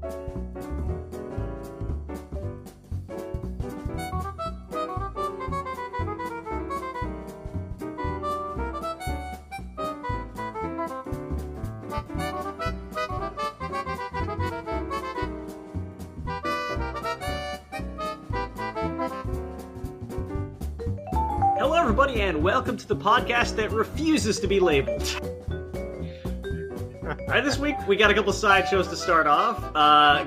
Hello, everybody, and welcome to the podcast that refuses to be labeled. Alright, this week we got a couple sideshows to start off.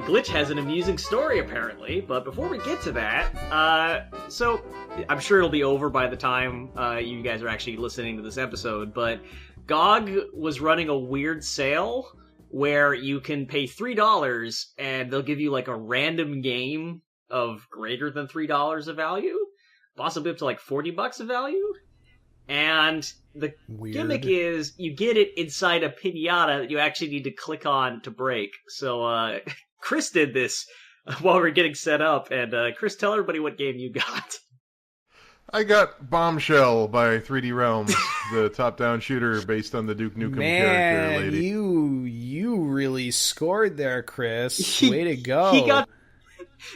Glitch has an amusing story, apparently, but before we get to that, so I'm sure it'll be over by the time you guys are actually listening to this episode, but GOG was running a weird sale where you can pay $3 and they'll give you like a random game of greater than $3 of value. Possibly up to like $40 of value. And the gimmick is you get it inside a pinata that you actually need to click on to break. So Chris did this while we were getting set up. And Chris, tell everybody what game you got. I got Bombshell by 3D Realms, the top-down shooter based on the Duke Nukem character lady. You really scored there, Chris. Way to go.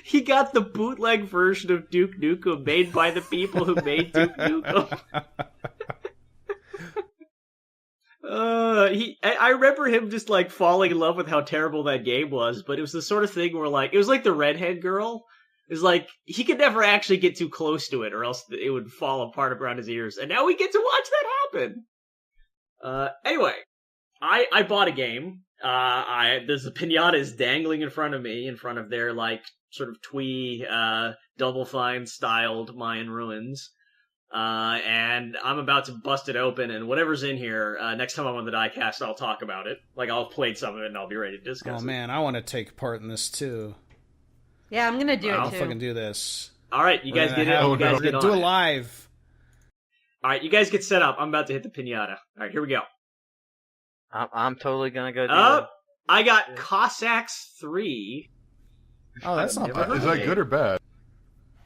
He got the bootleg version of Duke Nukem made by the people who made Duke Nukem. I remember him just like falling in love with how terrible that game was, but it was the sort of thing where like, it was like the redhead girl. It was like, he could never actually get too close to it or else it would fall apart around his ears. And now we get to watch that happen. Anyway, I bought a game. There's a pinata is dangling in front of me, in front of their like sort of twee, Double Fine styled Mayan ruins. And I'm about to bust it open, and whatever's in here, next time I'm on the diecast, I'll talk about it. Like, I'll have played some of it, and I'll be ready to discuss it. Oh, man, I want to take part in this, too. Yeah, I'm gonna do it, too. I'll fucking do this. Alright, you guys get it. We're gonna do it live. Alright, you guys get set up. I'm about to hit the pinata. Alright, here we go. I'm totally gonna go do it. I got Cossacks 3. Oh, that's not bad. Is that good or bad?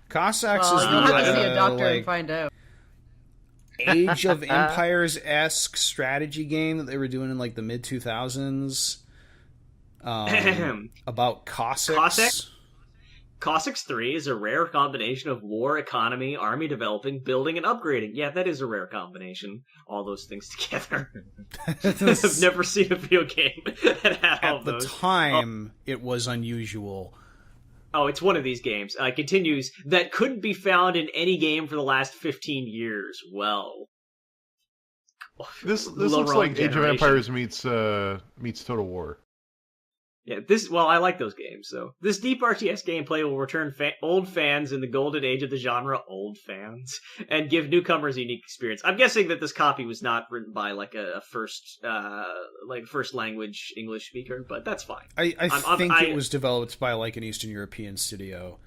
Cossacks is you'll the have to see a doctor and find out. Age of Empires-esque strategy game that they were doing in like the mid-2000s. About Cossacks. Cossacks 3 is a rare combination of war, economy, army developing, building, and upgrading. Yeah, that is a rare combination. All those things together. I've never seen a video game that had all At those. the time, it was unusual. Oh, it's one of these games. Continues, that couldn't be found in any game for the last 15 years. Well. This looks like Age of Empires meets Total War. Yeah, I like those games, so. This deep RTS gameplay will return old fans in the golden age of the genre, old fans, and give newcomers a unique experience. I'm guessing that this copy was not written by, like, a first language English speaker, but that's fine. I think it was developed by, like, an Eastern European studio.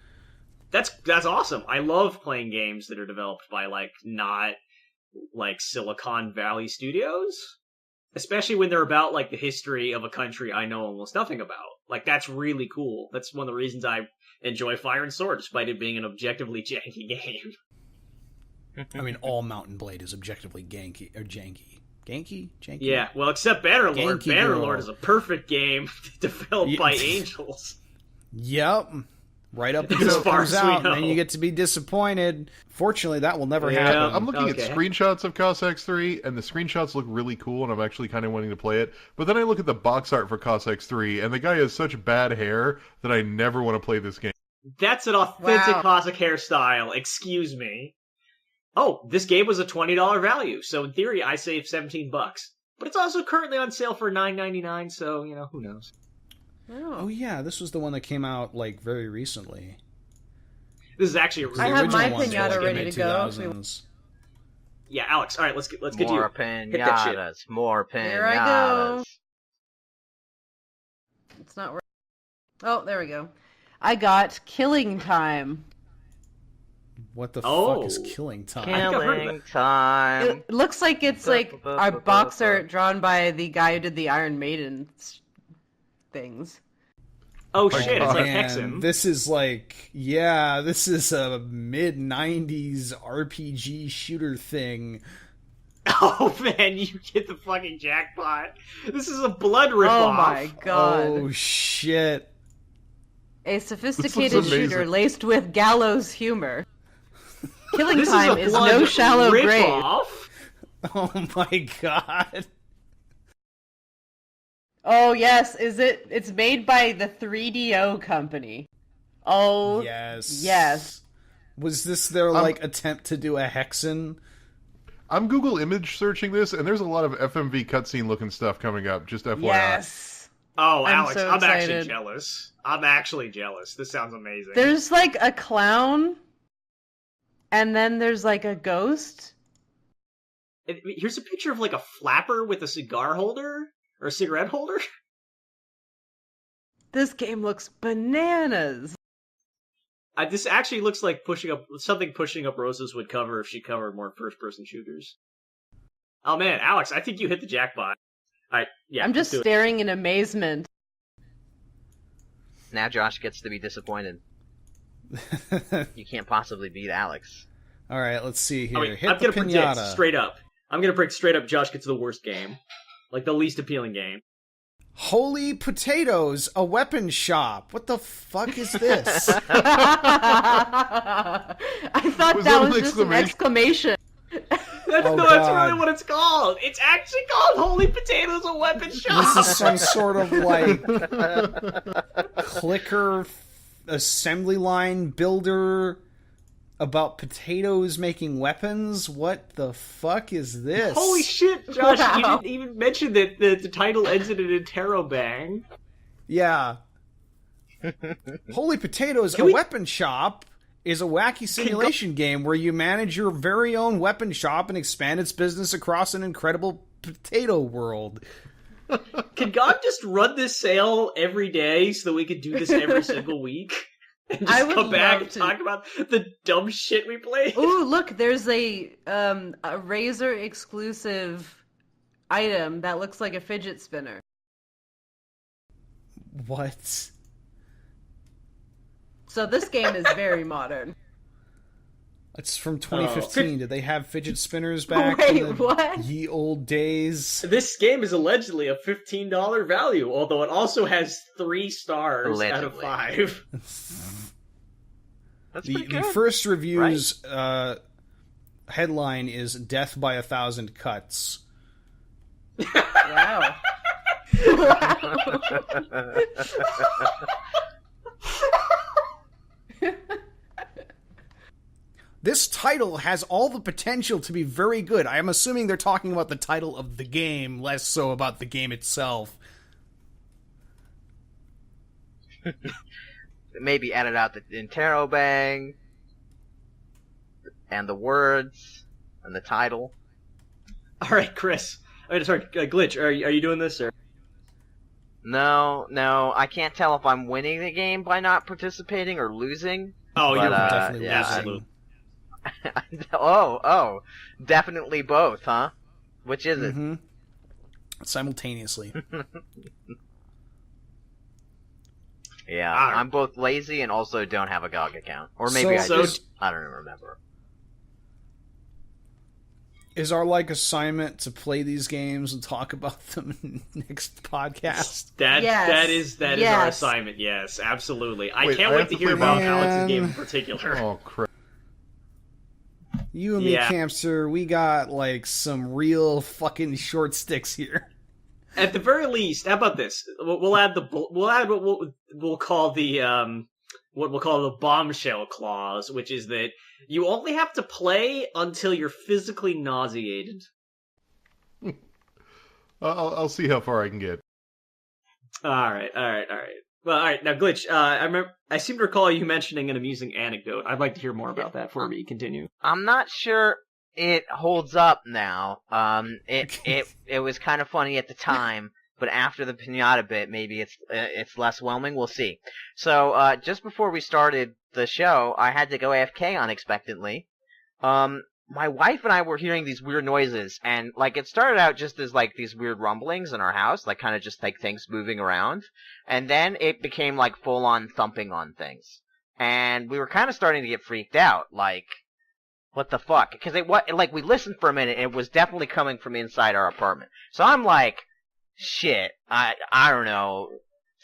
That's awesome. I love playing games that are developed by, like, not, like, Silicon Valley studios. Especially when they're about, like, the history of a country I know almost nothing about. Like, that's really cool. That's one of the reasons I enjoy Fire and Sword, despite it being an objectively janky game. I mean, all Mountain Blade is objectively janky. Janky? Yeah, well, except Bannerlord. Ganky Bannerlord girl. is a perfect game developed by angels. Yep. Right up until it comes out, and then you get to be disappointed. Fortunately, that will never happen. I'm looking at screenshots of Cossacks 3, and the screenshots look really cool, and I'm actually kind of wanting to play it. But then I look at the box art for Cossacks 3, and the guy has such bad hair that I never want to play this game. That's an authentic Cossack hairstyle. Excuse me. Oh, this game was a $20 value, so in theory, I saved $17. But it's also currently on sale for $9.99, so, you know, who knows. Oh yeah, this was the one that came out like very recently. This is actually I have my pinata ready to go. Yeah, Alex. All right, let's get more to you. Pinatas, hit that shit. more pinatas. Here I go. It's not working. Oh, there we go. I got Killing Time. What the fuck is Killing Time? Killing Time. It looks like it's like our box art drawn by the guy who did the Iron Maiden things. Oh shit, it's like Hexen. This is like, this is a mid-90s RPG shooter thing. Oh man, you hit the fucking jackpot. This is a blood ripoff. Oh my god. Oh shit. A sophisticated amazing. shooter laced with gallows humor. Killing This time is is a no shallow grave. rip-off. Oh my god. Oh yes, it's made by the 3DO company. Oh Yes. yes. Was this their attempt to do a hexen? I'm Google image searching this, and there's a lot of FMV cutscene looking stuff coming up. Just FYI. Yes. Oh, I'm Alex, so I'm actually excited. jealous. I'm actually jealous. This sounds amazing. There's like a clown, and then there's like a ghost. Here's a picture of like a flapper with a cigar holder or a cigarette holder. This game looks bananas. This actually looks like pushing up Roses would cover if she covered more first-person shooters. Oh man, Alex, I think you hit the jackpot. I'm just staring in amazement. Now Josh gets to be disappointed. You can't possibly beat Alex. All right, let's see here. Oh, wait, Hit I'm the gonna pinata. predict straight up. I'm gonna predict straight up. Josh gets the worst game, like the least appealing game. Holy potatoes! A weapon shop. What the fuck is this? I thought Was that that was an just an exclamation. That's Oh, that's God. really what it's called. It's actually called Holy Potatoes, a weapon shop. This is some sort of like clicker assembly line builder about potatoes making weapons. What the fuck is this? Holy shit, Josh! Wow. You didn't even mention that the title ends in an interrobang. Yeah. Holy potatoes! Can a we- weapon shop is a wacky simulation game where you manage your very own weapon shop and expand its business across an incredible potato world. Can God just run this sale every day so that we could do this every single week? And I just would come back love and to. talk about the dumb shit we played? Ooh, look, there's a Razer exclusive item that looks like a fidget spinner. What? So this game is very modern. It's from 2015. Did they have fidget spinners back Wait, in the what? ye old days? This game is allegedly a $15 value, although it also has 3 stars out of Allegedly. 5. That's The pretty good. first review's headline is "Death by 1,000 Cuts." Wow. This title has all the potential to be very good. I am assuming they're talking about the title of the game, less so about the game itself. Maybe edit out the interrobang and the words and the title. Alright, Chris. Glitch, are you doing this, or? No, I can't tell if I'm winning the game by not participating or losing. Oh, But, you're definitely yeah, losing. absolutely. oh, definitely both, huh? Which is it? Mm-hmm. Simultaneously. Yeah, Alright. I'm both lazy and also don't have a GOG account. Or maybe So- I do. I don't even remember. Is our assignment to play these games and talk about them in next podcast? That Yes. is our Yes. assignment. Yes, absolutely. I Wait, can't I wait have to to hear play about Man. Alex's game in particular. Oh crap! You and me, Yeah. Campster, we got some real fucking short sticks here. At the very least, how about this? We'll add what we'll call the bombshell clause, which is that you only have to play until you're physically nauseated. I'll see how far I can get. All right. Well, all right. Now, Glitch, I seem to recall you mentioning an amusing anecdote. I'd like to hear more about that before we continue. I'm not sure it holds up now. It was kind of funny at the time, but after the pinata bit, maybe it's less whelming. We'll see. So, just before we started the show, I had to go AFK unexpectedly. My wife and I were hearing these weird noises, and it started out just as these weird rumblings in our house, kind of just things moving around, and then it became full on thumping on things, and we were kind of starting to get freaked out, what the fuck? Because we listened for a minute, and it was definitely coming from inside our apartment. So I'm shit, I don't know,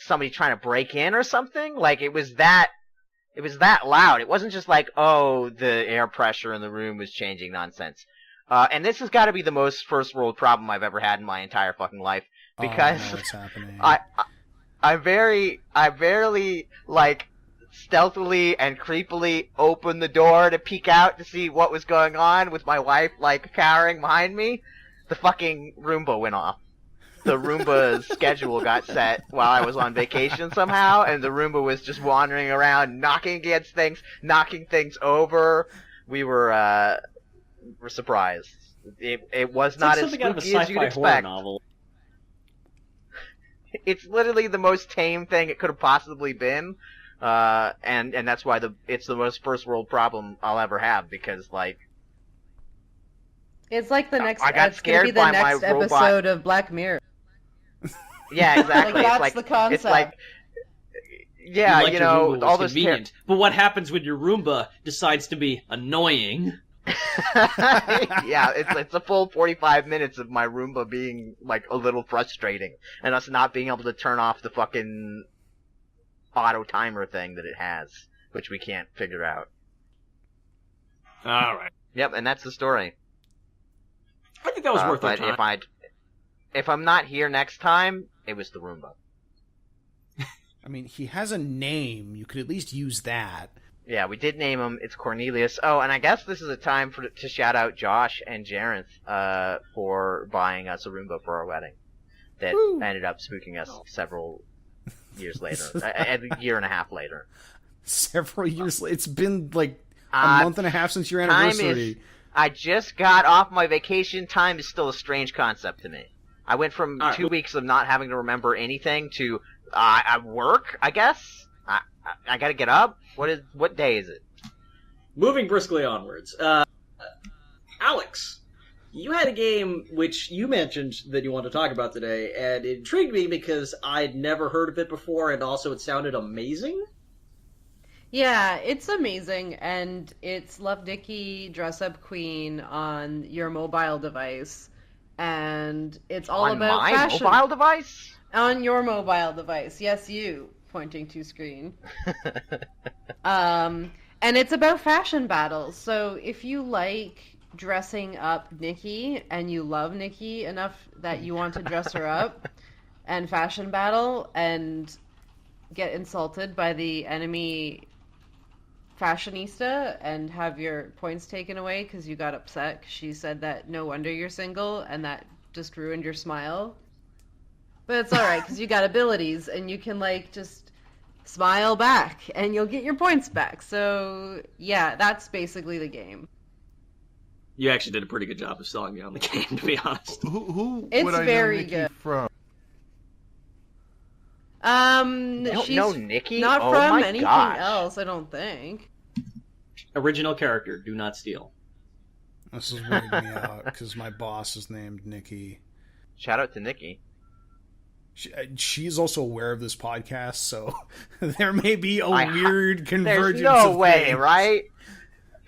somebody trying to break in or something. Like, it was that loud. It wasn't just like, oh, the air pressure in the room was changing nonsense. And this has got to be the most first world problem I've ever had in my entire fucking life, because oh, no, what's happening? I barely, like, stealthily and creepily opened the door to peek out to see what was going on with my wife, like, cowering behind me. The fucking Roomba went off. The Roomba's schedule got set while I was on vacation somehow, and the Roomba was just wandering around, knocking against things, knocking things over. We were surprised. It was not as spooky as you'd expect. Novel. It's literally the most tame thing it could have possibly been, and that's why it's the most first world problem I'll ever have, because, like, it's like the next. I got it's gonna be scared the by next my episode robot. of Black Mirror. Yeah, exactly. Like, it's that's like the concept. It's like, yeah, like you your know, Roomba was all those convenient. But what happens when your Roomba decides to be annoying? Yeah, it's a full 45 minutes of my Roomba being, like, a little frustrating, and us not being able to turn off the fucking auto timer thing that it has, which we can't figure out. All right. Yep, and that's the story. I think that was worth our time. But if I'm not here next time, it was the Roomba. I mean, he has a name. You could at least use that. Yeah, we did name him. It's Cornelius. Oh, and I guess this is a time to shout out Josh and Jarenth for buying us a Roomba for our wedding. That ended up spooking us several years later. A year and a half later. Several years later? It's been like a month and a half since your anniversary. I just got off my vacation. Time is still a strange concept to me. I went from 2 weeks of not having to remember anything to work, I guess. I gotta get up. What day is it? Moving briskly onwards. Alex, you had a game which you mentioned that you want to talk about today, and it intrigued me because I'd never heard of it before, and also it sounded amazing. Yeah, it's amazing, and it's Love Nikki-Dress Up Queen on your mobile device, and it's all on about my fashion. Mobile device? On your mobile device, yes, you, pointing to screen. And it's about fashion battles, so if you like dressing up Nikki, and you love Nikki enough that you want to dress her up, and fashion battle, and get insulted by the enemy fashionista and have your points taken away because you got upset because she said that no wonder you're single and that just ruined your smile. But it's alright because you got abilities and you can, like, just smile back and you'll get your points back. So yeah, that's basically the game. You actually did a pretty good job of selling me on the game, to be honest. Who It's would I very know Nikki good. from? She's no Nikki? not Oh from my anything gosh. else, I don't think. Original character, do not steal. This is weirding me out because my boss is named Nikki. Shout out to Nikki. She's also aware of this podcast, so there may be a weird convergence. There's no of way, things. right?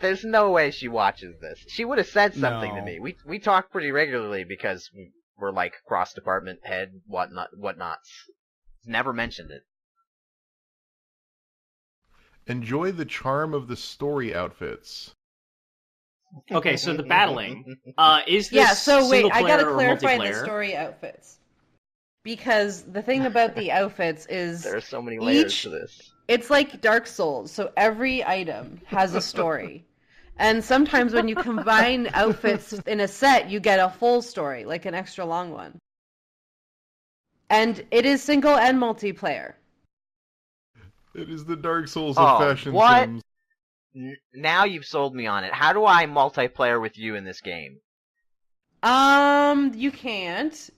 There's no way she watches this. She would have said something No. to me. We talk pretty regularly because we're like cross department head whatnots. Never mentioned it. Enjoy the charm of the story outfits. Okay, so the battling. Is this Yeah, so wait, I gotta single-player or clarify the multiplayer? story outfits. Because the thing about the outfits is There are so many layers each- to this. it's like Dark Souls, so every item has a story. And sometimes when you combine outfits in a set, you get a full story, like an extra long one. And it is single and multiplayer. It is the Dark Souls Oh, of fashion what? sims. Now you've sold me on it. How do I multiplayer with you in this game? You can't.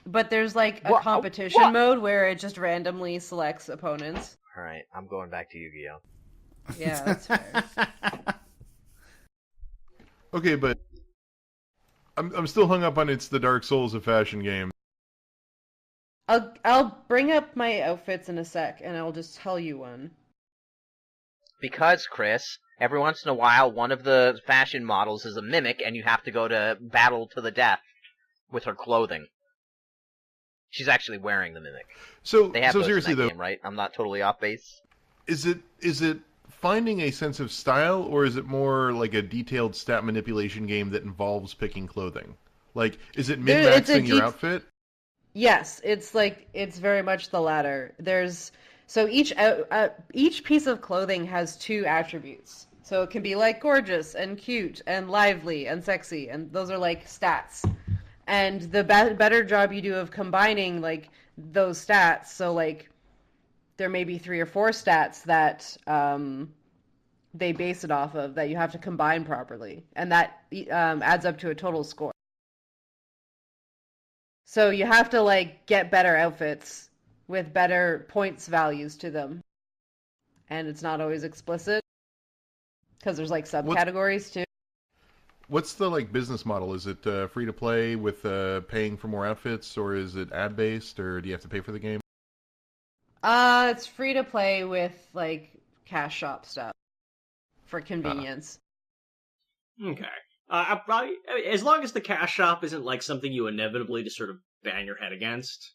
But there's like a What? competition What? mode where it just randomly selects opponents. Alright, I'm going back to Yu-Gi-Oh! Yeah, that's fair. Okay, but I'm still hung up on it's the Dark Souls of fashion game. I'll bring up my outfits in a sec, and I'll just tell you one. Because, Chris, every once in a while, one of the fashion models is a mimic, and you have to go to battle to the death with her clothing. She's actually wearing the mimic. So They have those seriously in that though, game, right? I'm not totally off base. is it finding a sense of style, or is it more like a detailed stat manipulation game that involves picking clothing? Like, is it min-maxing your outfit? Yes, it's very much the latter. So each piece of clothing has two attributes. So it can be like gorgeous and cute and lively and sexy, and those are like stats. And the better job you do of combining like those stats, so like there may be 3 or 4 stats that they base it off of that you have to combine properly, and that adds up to a total score. So you have to like get better outfits with better points values to them, and it's not always explicit because there's like subcategories too. What's the like business model? Is it free to play with paying for more outfits, or is it ad based, or do you have to pay for the game? It's free to play with like cash shop stuff for convenience. Okay. Probably, as long as the cash shop isn't like something you inevitably just sort of bang your head against,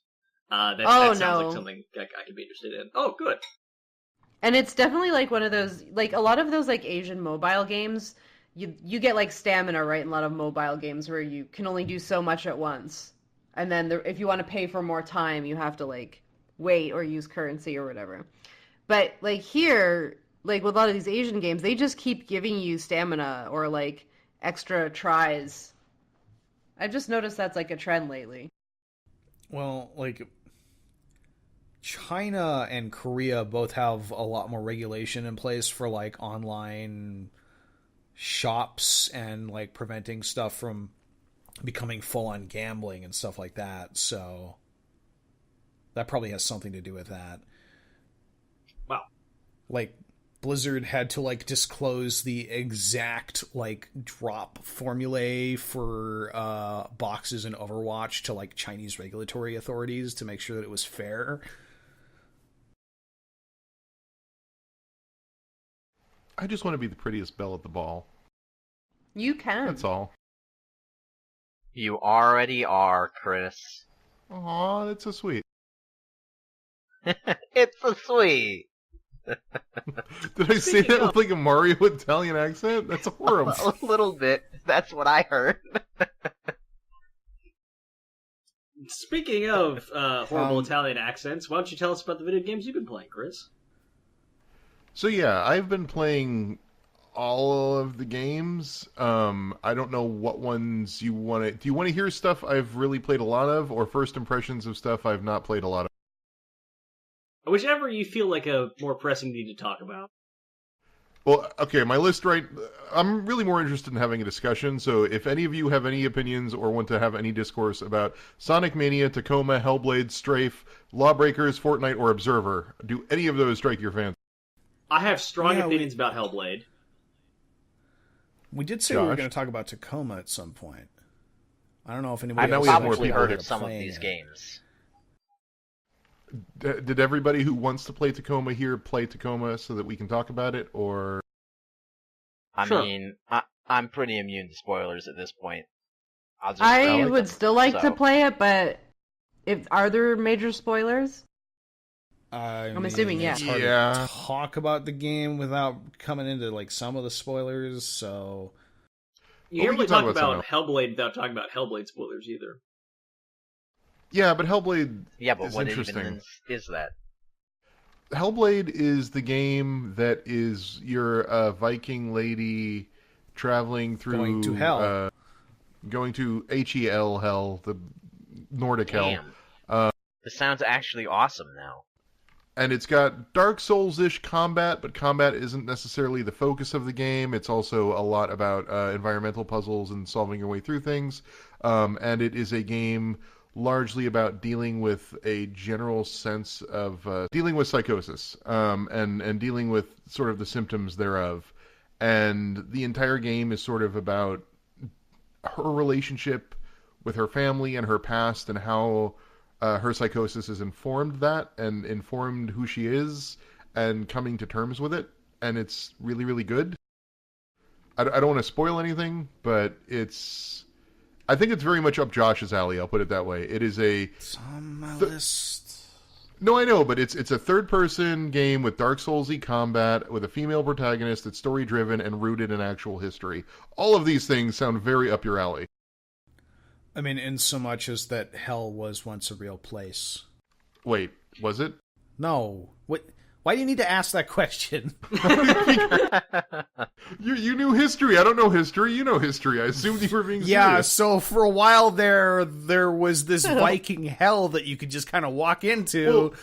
that sounds like something I could be interested in. Oh, good. And it's definitely like one of those, like a lot of those like Asian mobile games, you get like stamina, right? In a lot of mobile games where you can only do so much at once. And then if you want to pay for more time, you have to like wait or use currency or whatever. But like here, like with a lot of these Asian games, they just keep giving you stamina or like extra tries. I've just noticed that's like a trend lately. Well, like China and Korea both have a lot more regulation in place for like online shops and like preventing stuff from becoming full-on gambling and stuff like that. So that probably has something to do with that. Wow. Like Blizzard had to like disclose the exact like drop formulae for boxes in Overwatch to like Chinese regulatory authorities to make sure that it was fair. I just want to be the prettiest belle at the ball. You can. That's all. You already are, Chris. Aw, that's so sweet. It's so sweet. Did I say that with like a Mario Italian accent? That's horrible. A little bit. That's what I heard. Speaking of horrible Italian accents, why don't you tell us about the video games you've been playing, Chris? So yeah, I've been playing all of the games. I don't know what ones you want to... Do you want to hear stuff I've really played a lot of, or first impressions of stuff I've not played a lot of? Whichever you feel like a more pressing need to talk about. Well, okay, my list I'm really more interested in having a discussion, so if any of you have any opinions or want to have any discourse about Sonic Mania, Tacoma, Hellblade, Strafe, Lawbreakers, Fortnite, or Observer, do any of those strike your fancy? I have strong opinions about Hellblade. We did say we were going to talk about Tacoma at some point. I don't know if anybody I've else probably heard of some of these games. Did everybody who wants to play Tacoma here play Tacoma so that we can talk about it, or... I mean, I'm pretty immune to spoilers at this point. I would still like to play it, but are there major spoilers? I'm assuming, yeah. It's hard to talk about the game without coming into like some of the spoilers, so... You can't really talk about Hellblade without talking about Hellblade spoilers either. Yeah, but Hellblade but is what interesting. Even is that? Hellblade is the game that is you're a Viking lady traveling through... Going to hell. Going to Hel, hell, the Nordic hell. This sounds actually awesome now. And it's got Dark Souls-ish combat, but combat isn't necessarily the focus of the game. It's also a lot about environmental puzzles and solving your way through things. And it is a game largely about dealing with a general sense of dealing with psychosis and dealing with sort of the symptoms thereof. And the entire game is sort of about her relationship with her family and her past and how her psychosis has informed that and informed who she is and coming to terms with it. And it's really, really good. I don't want to spoil anything, but it's I think it's very much up Josh's alley. I'll put it that way. It is a. It's on my list. No, I know, but it's a third-person game with Dark Souls-y combat, with a female protagonist that's story-driven and rooted in actual history. All of these things sound very up your alley. I mean, in so much as that hell was once a real place. Wait, was it? No. What? Why do you need to ask that question? You knew history. I don't know history. You know history. I assumed you were being serious. Yeah, so for a while there was this Viking hell that you could just kind of walk into. Well,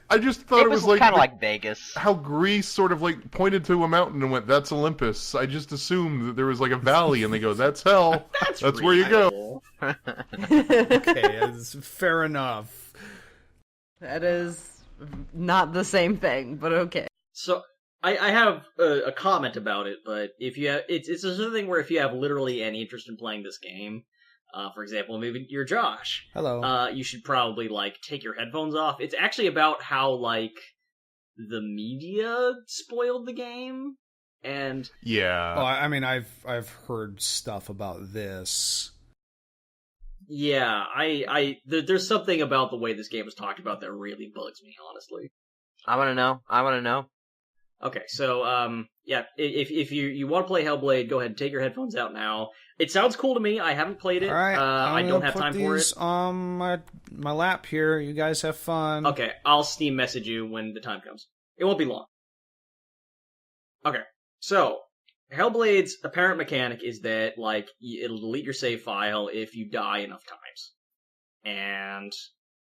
I just thought it was like kind of like Vegas. How Greece sort of like pointed to a mountain and went, "That's Olympus." I just assumed that there was like a valley, and they go, "That's hell. That's where you go." Okay, fair enough. That is not the same thing, but okay. So I have a comment about it, but if you have, it's a sort of thing where if you have literally any interest in playing this game, for example, maybe you're Josh. Hello. You should probably like take your headphones off. It's actually about how like the media spoiled the game, and yeah. Oh, I mean, I've heard stuff about this. Yeah, there's something about the way this game was talked about that really bugs me, honestly. I want to know. Okay, so, yeah, if you want to play Hellblade, go ahead and take your headphones out now. It sounds cool to me. I haven't played it. All right, I don't have time for it. On my lap here. You guys have fun. Okay, I'll Steam message you when the time comes. It won't be long. Okay, so Hellblade's apparent mechanic is that like it'll delete your save file if you die enough times, and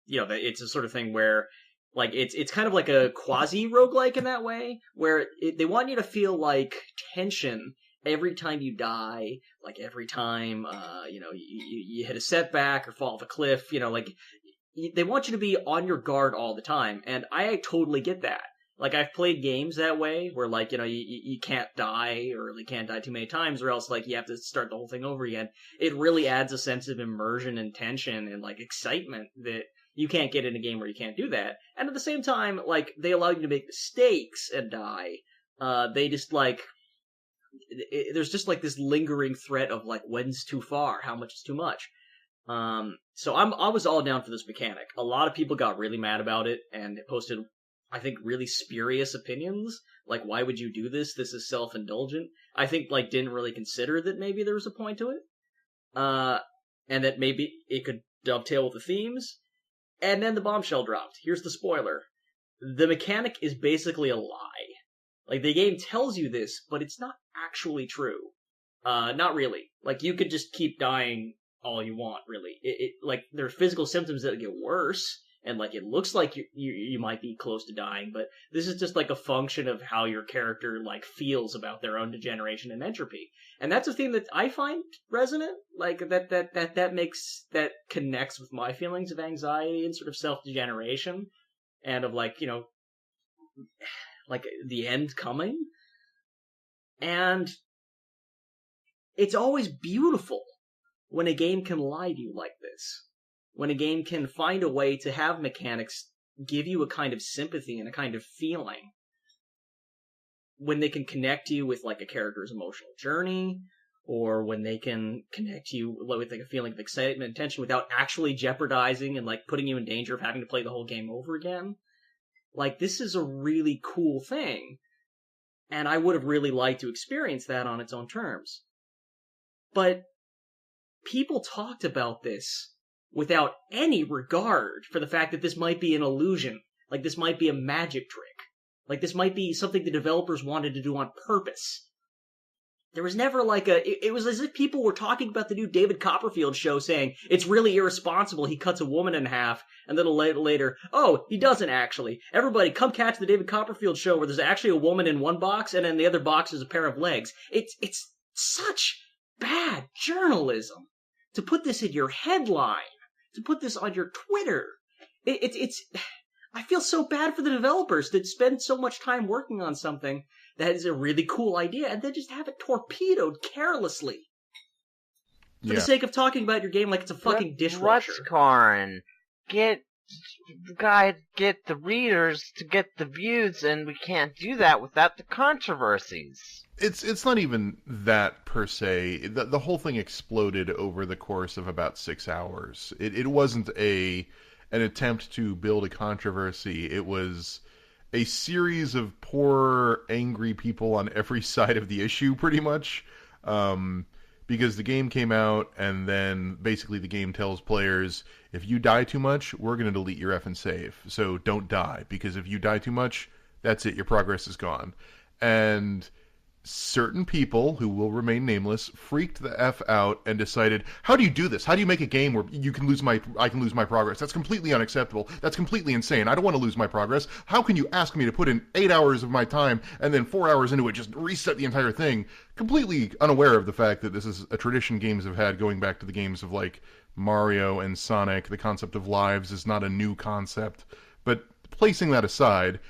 you know it's a sort of thing where. Like, it's kind of like a quasi-roguelike in that way, where they want you to feel, like, tension every time you die, like, every time, you hit a setback or fall off a cliff, like, they want you to be on your guard all the time, and I totally get that. Like, I've played games that way, where, like, you can't die, or you can't die too many times, or else, like, you have to start the whole thing over again. It really adds a sense of immersion and tension and, like, excitement that you can't get in a game where you can't do that. And at the same time, like, they allow you to make mistakes and die. They just, like... there's just, like, this lingering threat of, like, when's too far? How much is too much? So I was all down for this mechanic. A lot of people got really mad about it, and posted, I think, really spurious opinions. Like, why would you do this? This is self-indulgent. I think, like, didn't really consider that maybe there was a point to it. And that maybe it could dovetail with the themes. And then the bombshell dropped. Here's the spoiler. The mechanic is basically a lie. Like, the game tells you this, but it's not actually true. Not really. Like, you could just keep dying all you want, really. Like, there are physical symptoms that get worse, and, like, it looks like you might be close to dying, but this is just, like, a function of how your character, like, feels about their own degeneration and entropy. And that's a thing that I find resonant, like, that connects with my feelings of anxiety and sort of self-degeneration, and of, like, like, the end coming. And it's always beautiful when a game can lie to you like this. When a game can find a way to have mechanics give you a kind of sympathy and a kind of feeling. When they can connect you with, like, a character's emotional journey, or when they can connect you with, like, a feeling of excitement and tension without actually jeopardizing and, like, putting you in danger of having to play the whole game over again. Like, this is a really cool thing, and I would have really liked to experience that on its own terms. But people talked about this without any regard for the fact that this might be an illusion, like this might be a magic trick. Like, this might be something the developers wanted to do on purpose. There was never, like, it was as if people were talking about the new David Copperfield show, saying, it's really irresponsible, he cuts a woman in half, and then later, oh, he doesn't actually. Everybody, come catch the David Copperfield show where there's actually a woman in one box, and in the other box is a pair of legs. It's such bad journalism to put this in your headline, to put this on your Twitter. It's I feel so bad for the developers that spend so much time working on something that is a really cool idea and then just have it torpedoed carelessly. For the sake of talking about your game like it's a fucking dishwasher. Rutskarn, get gotta get the readers to get the views, and we can't do that without the controversies. It's not even that per se. The whole thing exploded over the course of about 6 hours. It wasn't an attempt to build a controversy. It was a series of poor, angry people on every side of the issue, pretty much. Because the game came out, and then basically the game tells players, if you die too much, we're going to delete your effing save. So don't die, because if you die too much, that's it, your progress is gone. And certain people, who will remain nameless, freaked the F out and decided, how do you do this? How do you make a game where I can lose my progress? That's completely unacceptable. That's completely insane. I don't want to lose my progress. How can you ask me to put in 8 hours of my time and then 4 hours into it just reset the entire thing? Completely unaware of the fact that this is a tradition games have had going back to the games of like Mario and Sonic. The concept of lives is not a new concept. But placing that aside,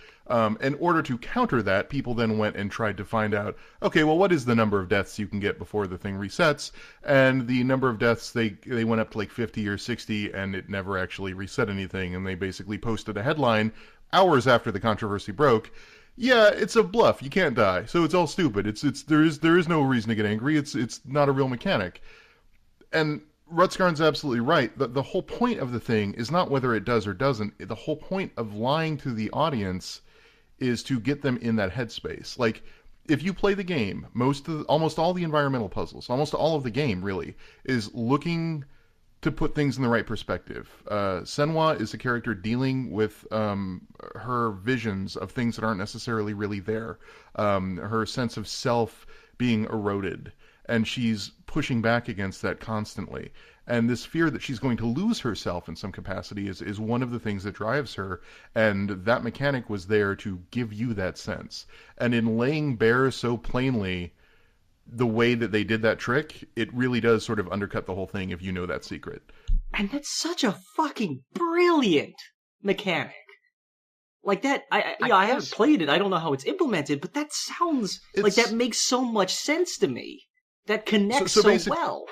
in order to counter that, people then went and tried to find out, okay, well, what is the number of deaths you can get before the thing resets? And the number of deaths, they went up to like 50 or 60, and it never actually reset anything. And they basically posted a headline hours after the controversy broke. Yeah, it's a bluff. You can't die, so it's all stupid. There is no reason to get angry. It's not a real mechanic. And Rutskarn's absolutely right. The whole point of the thing is not whether it does or doesn't. The whole point of lying to the audience is to get them in that headspace. Like, if you play the game, almost all the environmental puzzles, almost all of the game really, is looking to put things in the right perspective. Senua is a character dealing with her visions of things that aren't necessarily really there. Her sense of self being eroded, and she's pushing back against that constantly. And this fear that she's going to lose herself in some capacity is one of the things that drives her, and that mechanic was there to give you that sense. And in laying bare so plainly the way that they did that trick, it really does sort of undercut the whole thing if you know that secret. And that's such a fucking brilliant mechanic. Like that, I haven't played it, I don't know how it's implemented, but that sounds like that makes so much sense to me. That connects so well.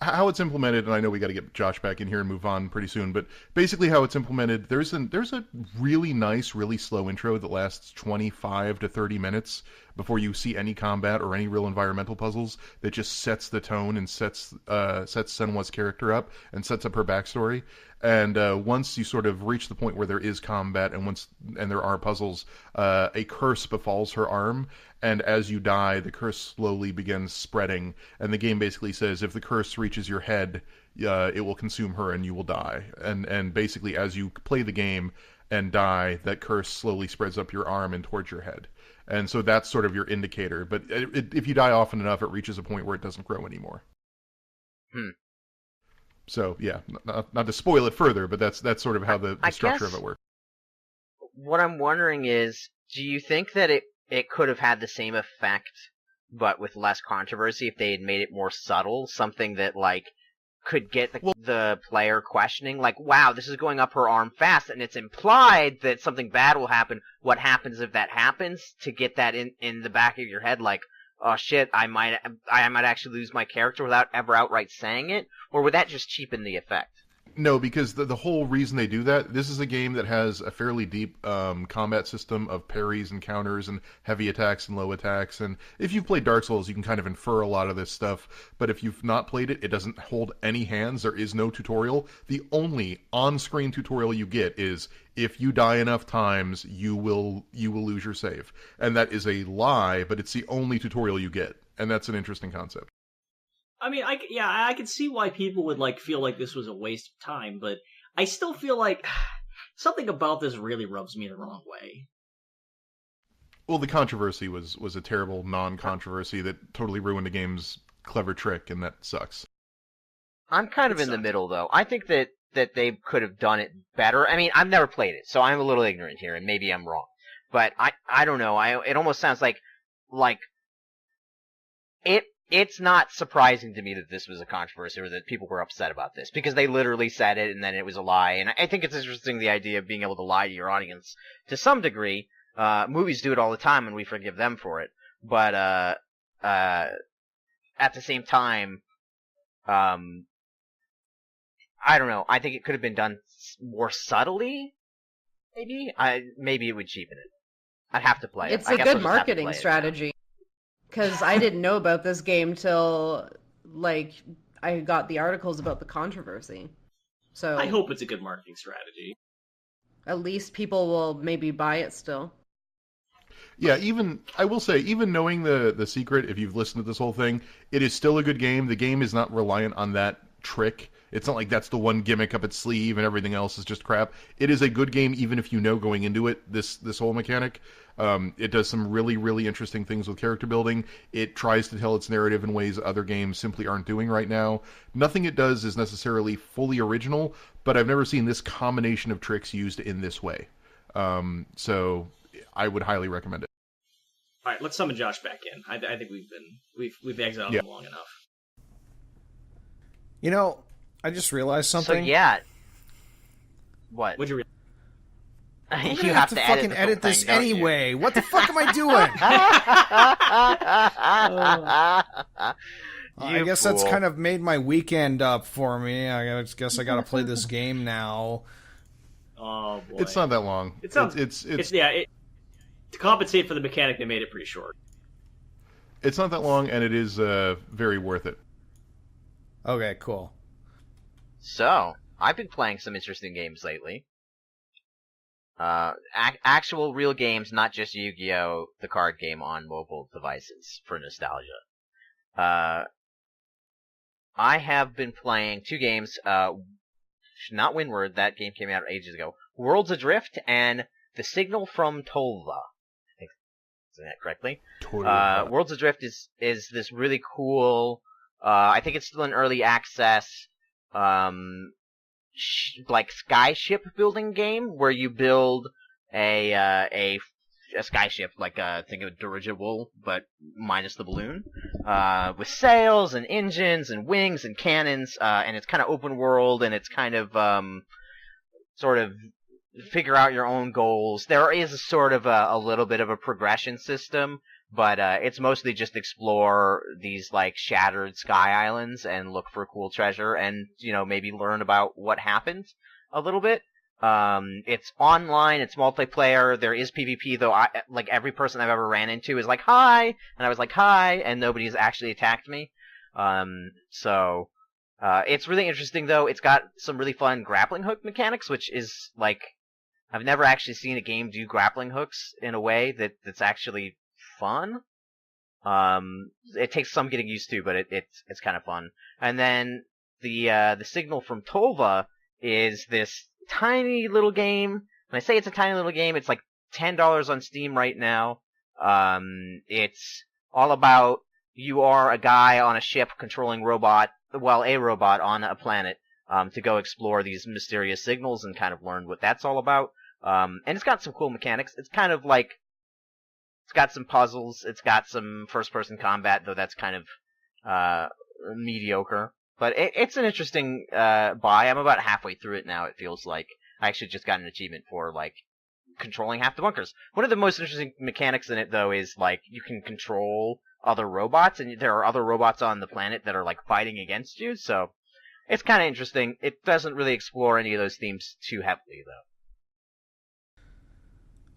How it's implemented, and I know we got to get Josh back in here and move on pretty soon, but basically how it's implemented, there's a really nice, really slow intro that lasts 25 to 30 minutes before you see any combat or any real environmental puzzles that just sets the tone and sets Senua's character up and sets up her backstory. And once you sort of reach the point where there is combat and there are puzzles, a curse befalls her arm, and as you die, the curse slowly begins spreading. And the game basically says if the curse reaches your head, it will consume her and you will die. And basically, as you play the game and die, that curse slowly spreads up your arm and towards your head. And so that's sort of your indicator. But if you die often enough, it reaches a point where it doesn't grow anymore. So, yeah, not to spoil it further, but that's sort of how the structure of it works. What I'm wondering is, do you think that it could have had the same effect, but with less controversy, if they had made it more subtle? Something that, like, could get the player questioning, like, wow, this is going up her arm fast, and it's implied that something bad will happen. What happens if that happens? To get that in the back of your head, like, oh shit, I might actually lose my character without ever outright saying it? Or would that just cheapen the effect? No, because the whole reason they do that, this is a game that has a fairly deep combat system of parries and counters and heavy attacks and low attacks. And if you've played Dark Souls, you can kind of infer a lot of this stuff. But if you've not played it, it doesn't hold any hands. There is no tutorial. The only on-screen tutorial you get is if you die enough times, you will lose your save. And that is a lie, but it's the only tutorial you get. And that's an interesting concept. I mean, I could see why people would feel like this was a waste of time, but I still feel like something about this really rubs me the wrong way. Well, the controversy was a terrible non-controversy that totally ruined the game's clever trick, and that sucks. I'm kind of in the middle, though. I think that they could have done it better. I mean, I've never played it, so I'm a little ignorant here, and maybe I'm wrong. But I don't know. It almost sounds like it's not surprising to me that this was a controversy or that people were upset about this, because they literally said it and then it was a lie. And I think it's interesting, the idea of being able to lie to your audience to some degree. Movies do it all the time and we forgive them for it. But at the same time, I don't know. I think it could have been done more subtly. Maybe it would cheapen it. I'd have to play it. It's I a guess good I'll just have to marketing play it. strategy. Because I didn't know about this game till, like, I got the articles about the controversy. So I hope it's a good marketing strategy. at least people will maybe buy it still. Yeah, I will say, even knowing the secret, if you've listened to this whole thing, it is still a good game. The game is not reliant on that trick. It's not like that's the one gimmick up its sleeve and everything else is just crap. It is a good game, even if you know going into it this whole mechanic. It does some really, really interesting things with character building. It tries to tell its narrative in ways other games simply aren't doing right now. Nothing it does is necessarily fully original, but I've never seen this combination of tricks used in this way. So I would highly recommend it. All right, let's summon Josh back in. I think we've exiled him long enough. You know, I just realized something. So yeah. What? What'd you realize? You have to fucking edit this anyway. What the fuck am I doing? I guess that's kind of made my weekend up for me. I guess I got to play this game now. Oh boy, it's not that long. It's to compensate for the mechanic, they made it pretty short. It's not that long, and it is very worth it. Okay, cool. So, I've been playing some interesting games lately. Actual real games, not just Yu-Gi-Oh! The card game on mobile devices for nostalgia. I have been playing 2 games, not Windward, that game came out ages ago. Worlds Adrift and The Signal from Tolva. I think I'm saying that correctly. Worlds Adrift is this really cool, I think it's still in early access, like skyship building game where you build a skyship, like think of a dirigible but minus the balloon, with sails and engines and wings and cannons, and it's kind of open world, and it's kind of sort of figure out your own goals. There is a sort of a little bit of a progression system, but it's mostly just explore these like shattered sky islands and look for cool treasure and, you know, maybe learn about what happened a little bit. It's online, it's multiplayer, there is PvP, though like every person I've ever ran into is like, hi! And I was like, hi! And nobody's actually attacked me. It's really interesting, though. It's got some really fun grappling hook mechanics, which is like, I've never actually seen a game do grappling hooks in a way that's actually fun. It takes some getting used to, but it's kind of fun. And then the Signal from Tolva is this tiny little game. When I say it's a tiny little game, it's like $10 on Steam right now. It's all about you are a guy on a ship controlling a robot on a planet, to go explore these mysterious signals and kind of learn what that's all about. And it's got some cool mechanics. It's kind of like, it's got some puzzles, it's got some first-person combat, though that's kind of mediocre. But it's an interesting buy. I'm about halfway through it now, it feels like. I actually just got an achievement for, like, controlling half the bunkers. One of the most interesting mechanics in it, though, is, like, you can control other robots, and there are other robots on the planet that are, like, fighting against you, so it's kind of interesting. It doesn't really explore any of those themes too heavily, though.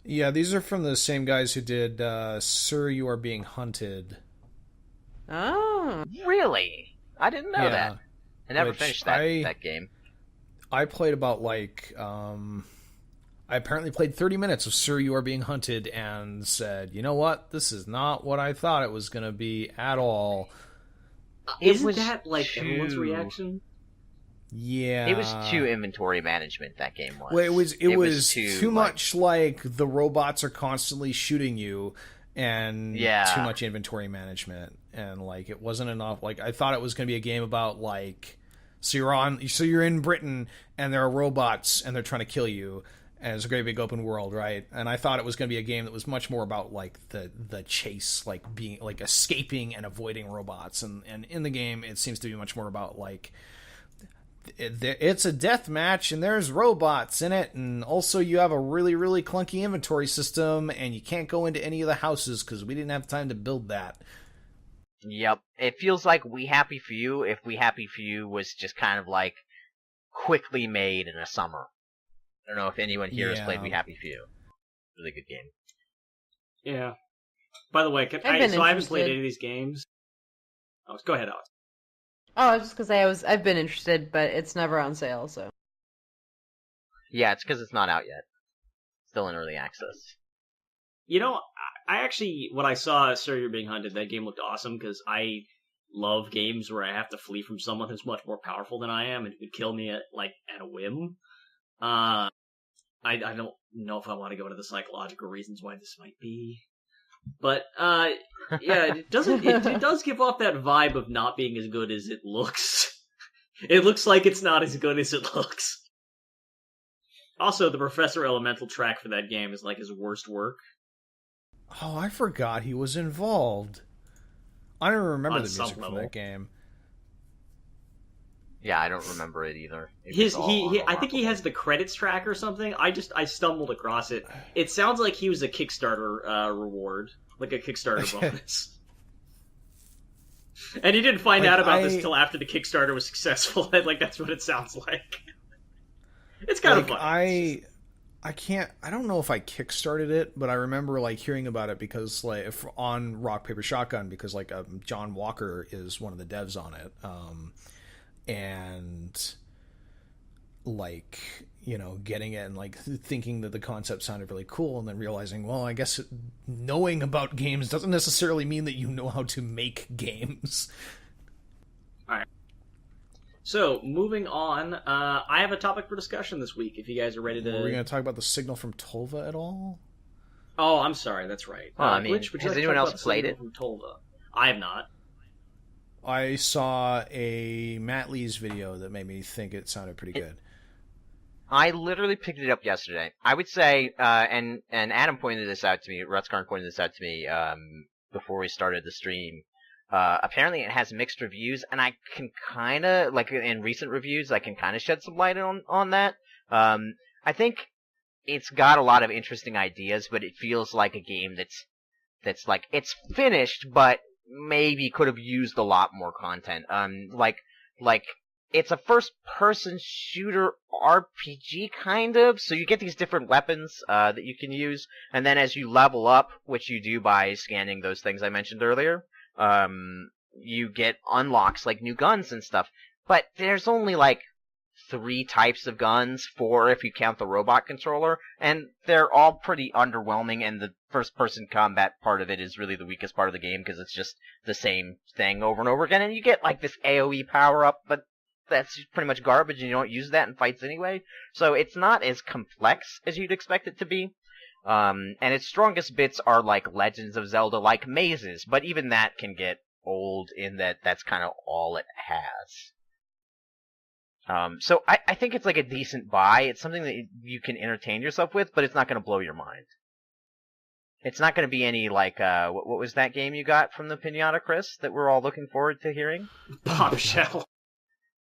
Yeah, these are from the same guys who did Sir, You Are Being Hunted. Oh. Really? I didn't know that. I never finished that game. I played about, like, I apparently played 30 minutes of Sir, You Are Being Hunted and said, you know what? This is not what I thought it was going to be at all. Isn't that, like, everyone's reaction? Yeah. It was too inventory management, that game was. Well, it was too much like the robots are constantly shooting you and too much inventory management. And, like, it wasn't enough. Like, I thought it was going to be a game about, like, so you're in Britain and there are robots and they're trying to kill you. And it's a great big open world, right? And I thought it was going to be a game that was much more about, like, the chase, like being, like, escaping and avoiding robots. And in the game, it seems to be much more about, like, it's a death match and there's robots in it, and also you have a really, really clunky inventory system, and you can't go into any of the houses because we didn't have time to build that. Yep. It feels like We Happy For You, if We Happy For You was just kind of like quickly made in a summer. I don't know if anyone here has played Yeah. We Happy Few. Really good game. Yeah. By the way, I haven't played any of these games. Oh, go ahead, Alex. Oh, I was just gonna say I've been interested, but it's never on sale, so. Yeah, it's because it's not out yet. Still in early access. You know, I actually, when I saw Sir, You're Being Hunted, that game looked awesome, because I love games where I have to flee from someone who's much more powerful than I am and who could kill me at a whim. I don't know if I want to go into the psychological reasons why this might be. But, yeah, it does give off that vibe of not being as good as it looks. It looks like it's not as good as it looks. Also, the Professor Elemental track for that game is like his worst work. Oh, I forgot he was involved. I don't remember the music from that game. Yeah, I don't remember it either. I think he has the credits track or something. I stumbled across it. It sounds like he was a Kickstarter reward, like a Kickstarter bonus. And he didn't find out about this till after the Kickstarter was successful. Like that's what it sounds like. It's kind of fun. I don't know if I kickstarted it, but I remember hearing about it because on Rock Paper Shotgun because John Walker is one of the devs on it. And getting it and thinking that the concept sounded really cool and then realizing, well, I guess knowing about games doesn't necessarily mean that you know how to make games. All right. So, moving on, I have a topic for discussion this week, if you guys are ready to... Are we going to talk about the signal from Tolva at all? Oh, I'm sorry, that's right. Glitch, has anyone else played it? From Tolva? I have not. I saw a MacLeod's video that made me think it sounded pretty good. I literally picked it up yesterday. I would say, and Adam pointed this out to me, Rutskarn pointed this out to me before we started the stream. Apparently it has mixed reviews, and I can kind of, in recent reviews, I can kind of shed some light on that. I think it's got a lot of interesting ideas, but it feels like a game that's it's finished, but maybe could have used a lot more content. It's a first-person shooter RPG, kind of, so you get these different weapons that you can use, and then as you level up, which you do by scanning those things I mentioned earlier, you get unlocks like new guns and stuff. But there's only 3 types of guns, 4 if you count the robot controller, and they're all pretty underwhelming, and the first-person combat part of it is really the weakest part of the game, because it's just the same thing over and over again, and you get this AoE power-up, but that's pretty much garbage, and you don't use that in fights anyway, so it's not as complex as you'd expect it to be. And its strongest bits are Legends of Zelda-like mazes, but even that can get old in that that's kind of all it has. So I think it's a decent buy. It's something that you can entertain yourself with, but it's not going to blow your mind. It's not going to be any what was that game you got from the Pinata, Chris, that we're all looking forward to hearing? Bombshell.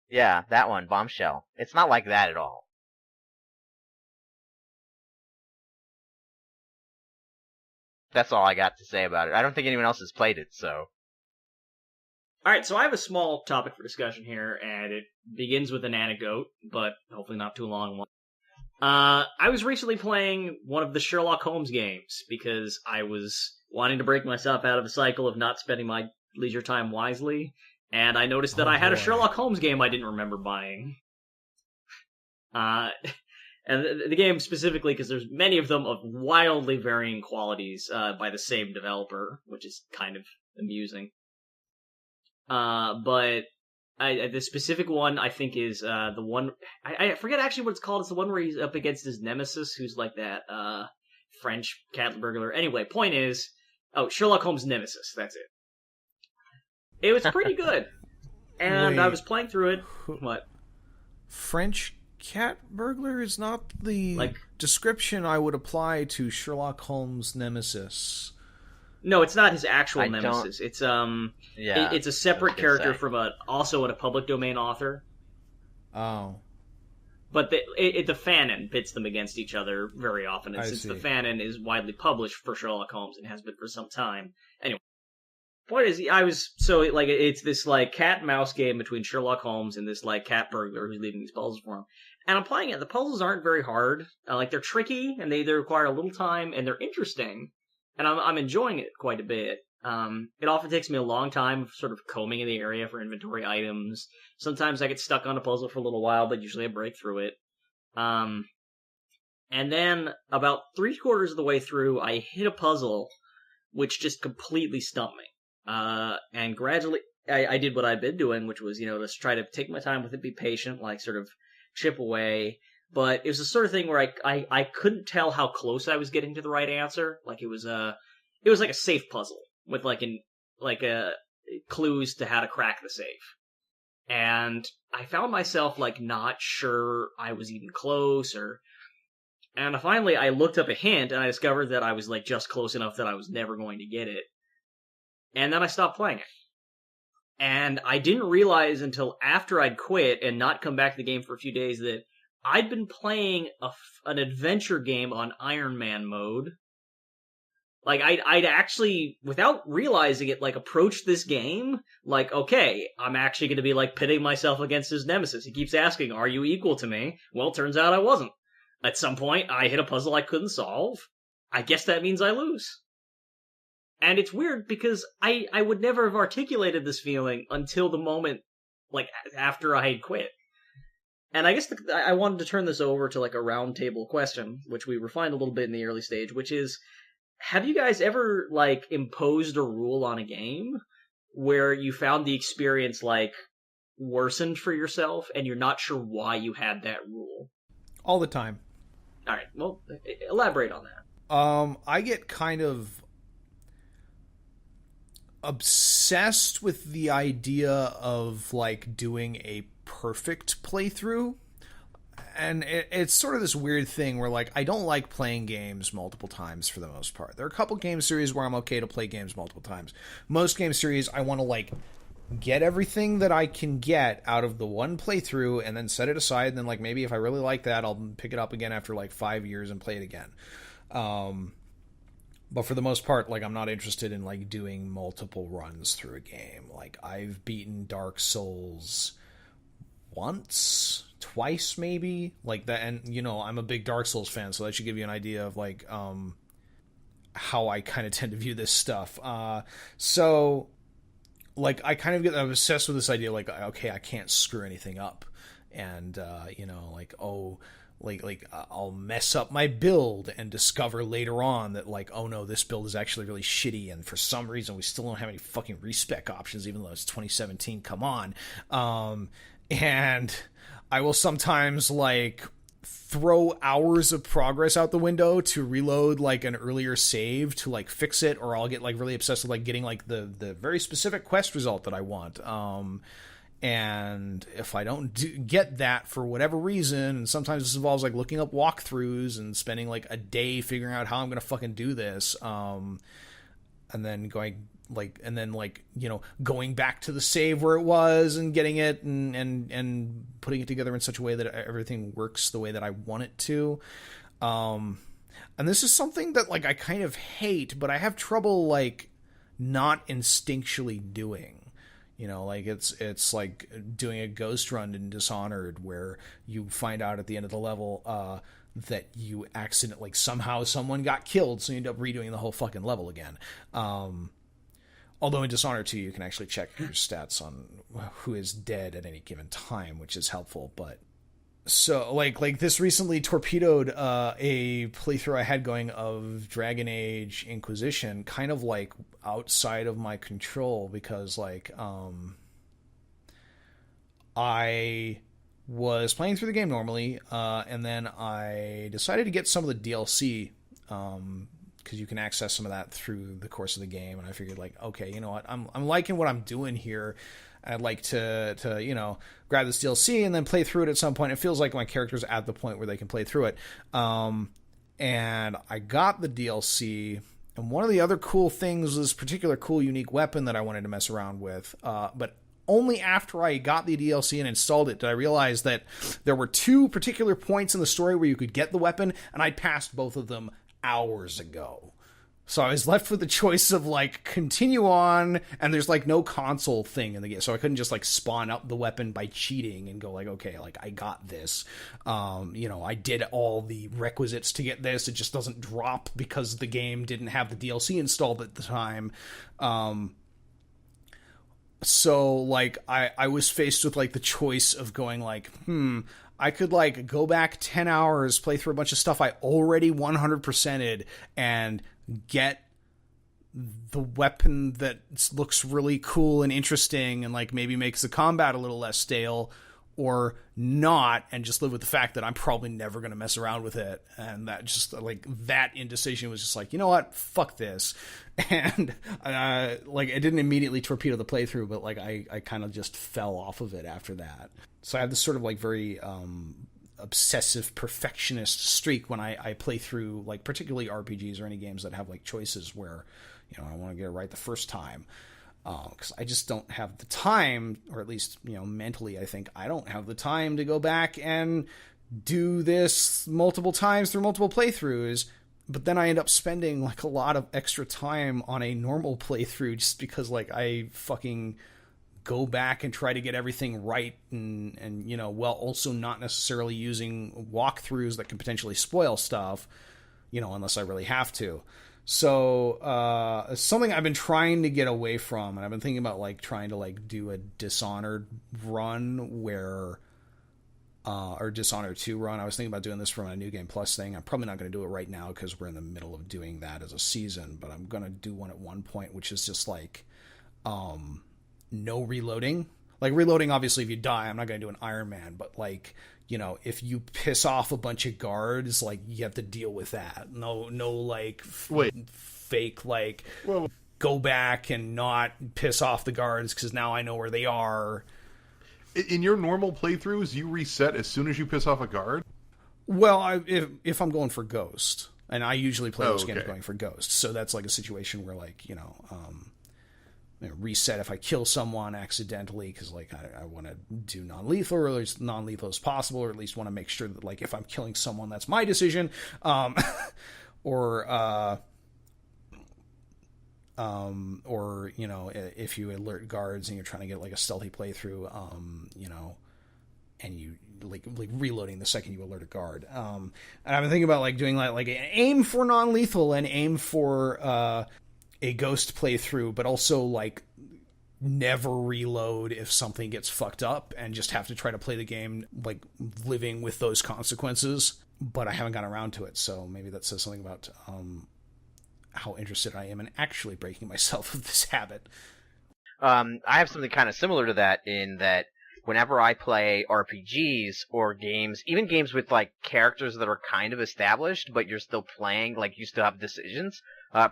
Yeah, that one, Bombshell. It's not like that at all. That's all I got to say about it. I don't think anyone else has played it, so... Alright, so I have a small topic for discussion here, and it begins with an anecdote, but hopefully not too long one. I was recently playing one of the Sherlock Holmes games, because I was wanting to break myself out of a cycle of not spending my leisure time wisely, and I noticed that I had a Sherlock Holmes game I didn't remember buying. And the game specifically, because there's many of them of wildly varying qualities by the same developer, which is kind of amusing. But the specific one I think is the one I forget actually what it's called. It's the one where he's up against his nemesis, who's that French cat burglar. Anyway, point is, Sherlock Holmes' nemesis. That's it. It was pretty good, and I was playing through it. What? French cat burglar is not the description I would apply to Sherlock Holmes' nemesis. No, it's not his actual nemesis. It's it's a separate character from also a public domain author. Oh. But the fanon pits them against each other very often, and since the fanon is widely published for Sherlock Holmes and has been for some time. Anyway. Point is, I was so like it's this like cat and mouse game between Sherlock Holmes and this like cat burglar who's leaving these puzzles for him. And I'm playing it. The puzzles aren't very hard. Like they're tricky and they require a little time and they're interesting. And I'm enjoying it quite a bit. It often takes me a long time sort of combing in the area for inventory items. Sometimes I get stuck on a puzzle for a little while, but usually I break through it. And then about 3/4 of the way through, I hit a puzzle which just completely stumped me. And gradually, I did what I'd been doing, which was, just try to take my time with it, be patient, like sort of chip away. But it was the sort of thing where I couldn't tell how close I was getting to the right answer. Like it was like a safe puzzle with clues to how to crack the safe. And I found myself like not sure I was even close and finally I looked up a hint and I discovered that I was like just close enough that I was never going to get it. And then I stopped playing it. And I didn't realize until after I'd quit and not come back to the game for a few days that I'd been playing an adventure game on Iron Man mode. Like, I'd actually, without realizing it, like, approached this game, like, okay, I'm actually going to be, like, pitting myself against his nemesis. He keeps asking, are you equal to me? Well, turns out I wasn't. At some point, I hit a puzzle I couldn't solve. I guess that means I lose. And it's weird because I would never have articulated this feeling until the moment, like, after I had quit. And I guess I wanted to turn this over to, like, a roundtable question, which we refined a little bit in the early stage, which is, have you guys ever, like, imposed a rule on a game where you found the experience, like, worsened for yourself and you're not sure why you had that rule? All the time. All right, well, elaborate on that. I get kind of obsessed with the idea of, like, doing a perfect playthrough. And it's sort of this weird thing where, like, I don't like playing games multiple times for the most part. There are a couple game series where I'm okay to play games multiple times. Most game series, I want to, like, get everything that I can get out of the one playthrough and then set it aside. And then, like, maybe if I really like that, I'll pick it up again after, like, 5 years and play it again. But for the most part, like, I'm not interested in, like, doing multiple runs through a game. Like, I've beaten Dark Souls twice maybe, like that. And I'm a big Dark Souls fan, so that should give you an idea of, like, how I kind of tend to view this stuff. So, like, I kind of get obsessed with this idea, like, okay, I can't screw anything up, and like, I'll mess up my build and discover later on that, like, oh no, this build is actually really shitty, and for some reason we still don't have any fucking respec options, even though it's 2017. Come on. And I will sometimes, like, throw hours of progress out the window to reload, like, an earlier save to, like, fix it, or I'll get, like, really obsessed with, like, getting, like, the very specific quest result that I want. And if I don't get that for whatever reason, and sometimes this involves, like, looking up walkthroughs and spending, like, a day figuring out how I'm going to fucking do this, and then going back to the save where it was and getting it and putting it together in such a way that everything works the way that I want it to. And this is something that, like, I kind of hate, but I have trouble, like, not instinctually doing. Like, it's like doing a ghost run in Dishonored where you find out at the end of the level that you accidentally, like, somehow someone got killed, so you end up redoing the whole fucking level again. Although in Dishonored 2, you can actually check your stats on who is dead at any given time, which is helpful. But so, like this recently torpedoed a playthrough I had going of Dragon Age Inquisition, kind of, like, outside of my control, because, like, I was playing through the game normally, and then I decided to get some of the DLC, because you can access some of that through the course of the game, and I figured, like, okay, you know what, I'm liking what I'm doing here. I'd like to grab this DLC and then play through it at some point. It feels like my character's at the point where they can play through it. And I got the DLC, and one of the other cool things was this particular cool, unique weapon that I wanted to mess around with. But only after I got the DLC and installed it did I realize that there were two particular points in the story where you could get the weapon, and I'd passed both of them hours ago. So I was left with the choice of, like, continue on, and there's, like, no console thing in the game. So I couldn't just, like, spawn up the weapon by cheating and go, like, okay, like, I got this. I did all the requisites to get this. It just doesn't drop because the game didn't have the DLC installed at the time. So, like, I was faced with, like, the choice of going, like, I could, like, go back 10 hours, play through a bunch of stuff I already 100%ed, and get the weapon that looks really cool and interesting and, like, maybe makes the combat a little less stale, or not, and just live with the fact that I'm probably never going to mess around with it. And that just, like, that indecision was just like, you know what, fuck this. And like, it didn't immediately torpedo the playthrough, but, like, I kind of just fell off of it after that. So I have this sort of, like, very obsessive perfectionist streak when I play through, like, particularly RPGs or any games that have, like, choices where, I want to get it right the first time. Because I just don't have the time, or at least, mentally, I think I don't have the time to go back and do this multiple times through multiple playthroughs. But then I end up spending, like, a lot of extra time on a normal playthrough just because, like, I fucking go back and try to get everything right and while also not necessarily using walkthroughs that can potentially spoil stuff, unless I really have to. So something I've been trying to get away from, and I've been thinking about, like, trying to, like, do a Dishonored run where or Dishonored 2 run. I was thinking about doing this from a New Game Plus thing. I'm probably not going to do it right now because we're in the middle of doing that as a season, but I'm going to do one at one point, which is just, like, no reloading. Like, reloading, obviously, if you die, I'm not going to do an Iron Man, but, like, if you piss off a bunch of guards, like, you have to deal with that. No, like, fake, like, go back and not piss off the guards because now I know where they are. In your normal playthroughs, you reset as soon as you piss off a guard? Well, if I'm going for Ghost, and I usually play those games going for Ghost, so that's, like, a situation where, like, reset if I kill someone accidentally because, like, I want to do non-lethal, or as non-lethal as possible, or at least want to make sure that, like, if I'm killing someone, that's my decision. Or if you alert guards and you're trying to get, like, a stealthy playthrough, and you like reloading the second you alert a guard. And I've been thinking about, like, doing like an aim for non-lethal and aim for a Ghost playthrough, but also, like, never reload if something gets fucked up and just have to try to play the game, like, living with those consequences. But I haven't gotten around to it, so maybe that says something about how interested I am in actually breaking myself of this habit. I have something kind of similar to that, in that whenever I play RPGs or games, even games with, like, characters that are kind of established, but you're still playing, like, you still have decisions,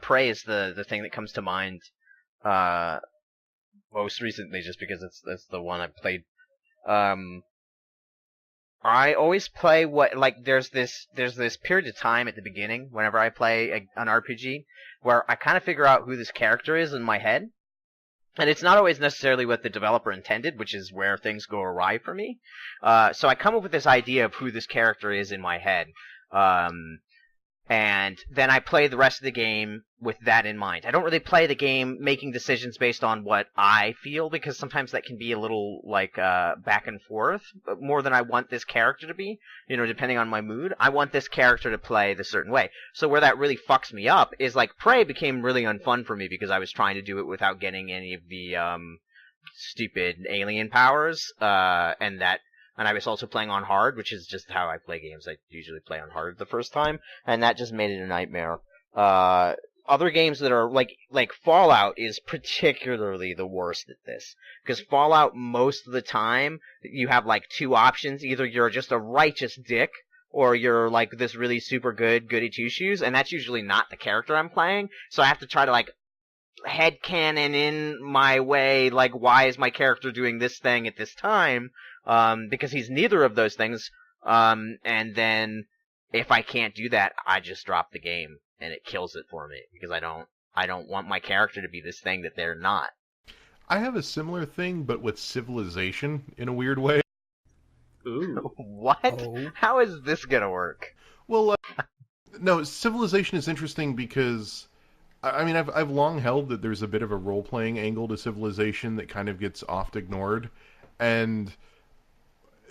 Prey is the thing that comes to mind most recently, just because it's the one I played. I always play there's this period of time at the beginning whenever I play an RPG where I kind of figure out who this character is in my head. And it's not always necessarily what the developer intended, which is where things go awry for me. So I come up with this idea of who this character is in my head. And then I play the rest of the game with that in mind. I don't really play the game making decisions based on what I feel, because sometimes that can be a little, like, back and forth, more than I want this character to be, depending on my mood. I want this character to play the certain way. So where that really fucks me up is, like, Prey became really unfun for me because I was trying to do it without getting any of the stupid alien powers, and I was also playing on hard, which is just how I play games. I usually play on hard the first time, and that just made it a nightmare. Other games that are, like Fallout is particularly the worst at this. Because Fallout, most of the time, you have, like, two options. Either you're just a righteous dick, or you're, like, this really super goody two-shoes, and that's usually not the character I'm playing. So I have to try to, like, headcanon in my way, like, why is my character doing this thing at this time? Because he's neither of those things, and then if I can't do that, I just drop the game, and it kills it for me, because I don't want my character to be this thing that they're not. I have a similar thing, but with Civilization, in a weird way. Ooh. What? Oh. How is this gonna work? Well, no, Civilization is interesting because I mean, I've long held that there's a bit of a role-playing angle to Civilization that kind of gets oft ignored, and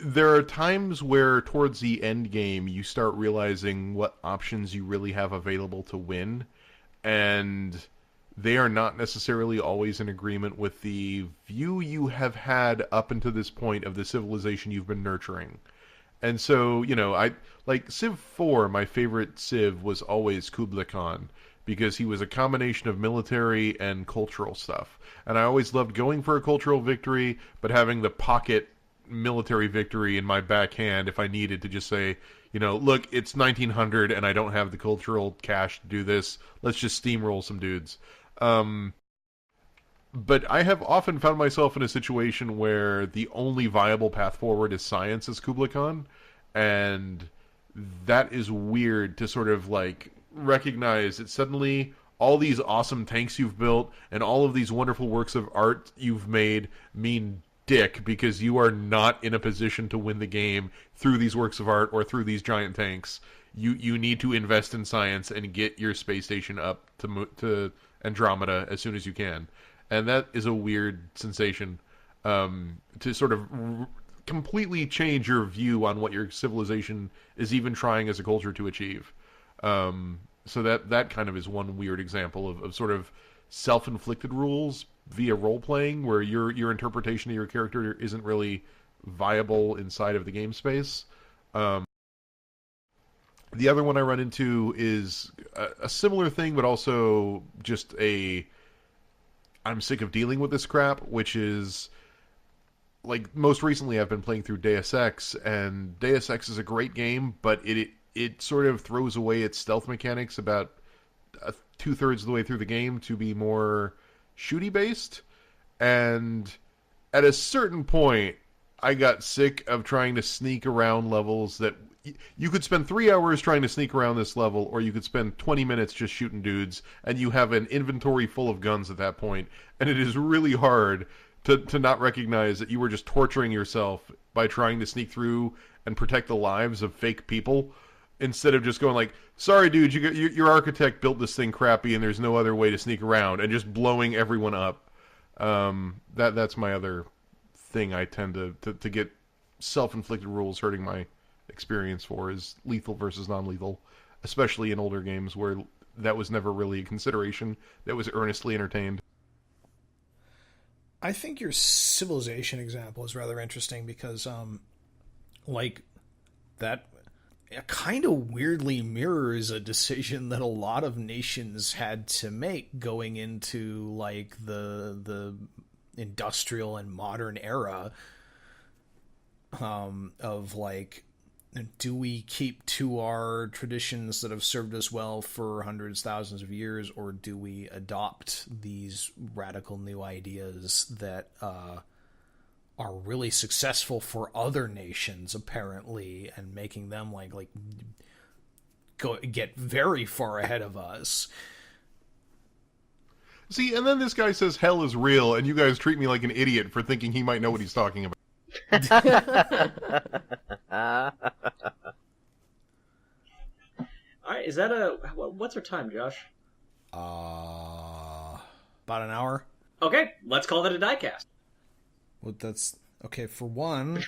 there are times where towards the end game you start realizing what options you really have available to win, and they are not necessarily always in agreement with the view you have had up until this point of the civilization you've been nurturing. And so, I like Civ 4, my favorite Civ was always Kublai Khan, because he was a combination of military and cultural stuff. And I always loved going for a cultural victory, but having the pocket military victory in my backhand if I needed to just say, look, it's 1900 and I don't have the cultural cash to do this. Let's just steamroll some dudes. But I have often found myself in a situation where the only viable path forward is science as Kublai Khan, and that is weird to sort of recognize that suddenly all these awesome tanks you've built and all of these wonderful works of art you've made mean dick because you are not in a position to win the game through these works of art or through these giant tanks. You need to invest in science and get your space station up to Andromeda as soon as you can. And that is a weird sensation to sort of completely change your view on what your civilization is even trying as a culture to achieve. So that kind of is one weird example of sort of self-inflicted rules via role-playing, where your interpretation of your character isn't really viable inside of the game space. The other one I run into is a similar thing, but also just I'm sick of dealing with this crap, which is, most recently I've been playing through Deus Ex, and Deus Ex is a great game, but it sort of throws away its stealth mechanics about 2/3 of the way through the game to be more shooty-based, and at a certain point, I got sick of trying to sneak around levels that you could spend 3 hours trying to sneak around this level, or you could spend 20 minutes just shooting dudes, and you have an inventory full of guns at that point, and it is really hard to not recognize that you were just torturing yourself by trying to sneak through and protect the lives of fake people, instead of just going sorry dude, your architect built this thing crappy and there's no other way to sneak around, and just blowing everyone up. That's my other thing I tend to get self-inflicted rules hurting my experience for, is lethal versus non-lethal, especially in older games where that was never really a consideration that was earnestly entertained. I think your Civilization example is rather interesting because that kind of weirdly mirrors a decision that a lot of nations had to make going into the industrial and modern era, of do we keep to our traditions that have served us well for hundreds, thousands of years, or do we adopt these radical new ideas that are really successful for other nations, apparently, and making them get very far ahead of us? See, and then this guy says hell is real, and you guys treat me like an idiot for thinking he might know what he's talking about. Alright, is that what's our time, Josh? About an hour. Okay, let's call that a diecast. Well, that's okay. For one,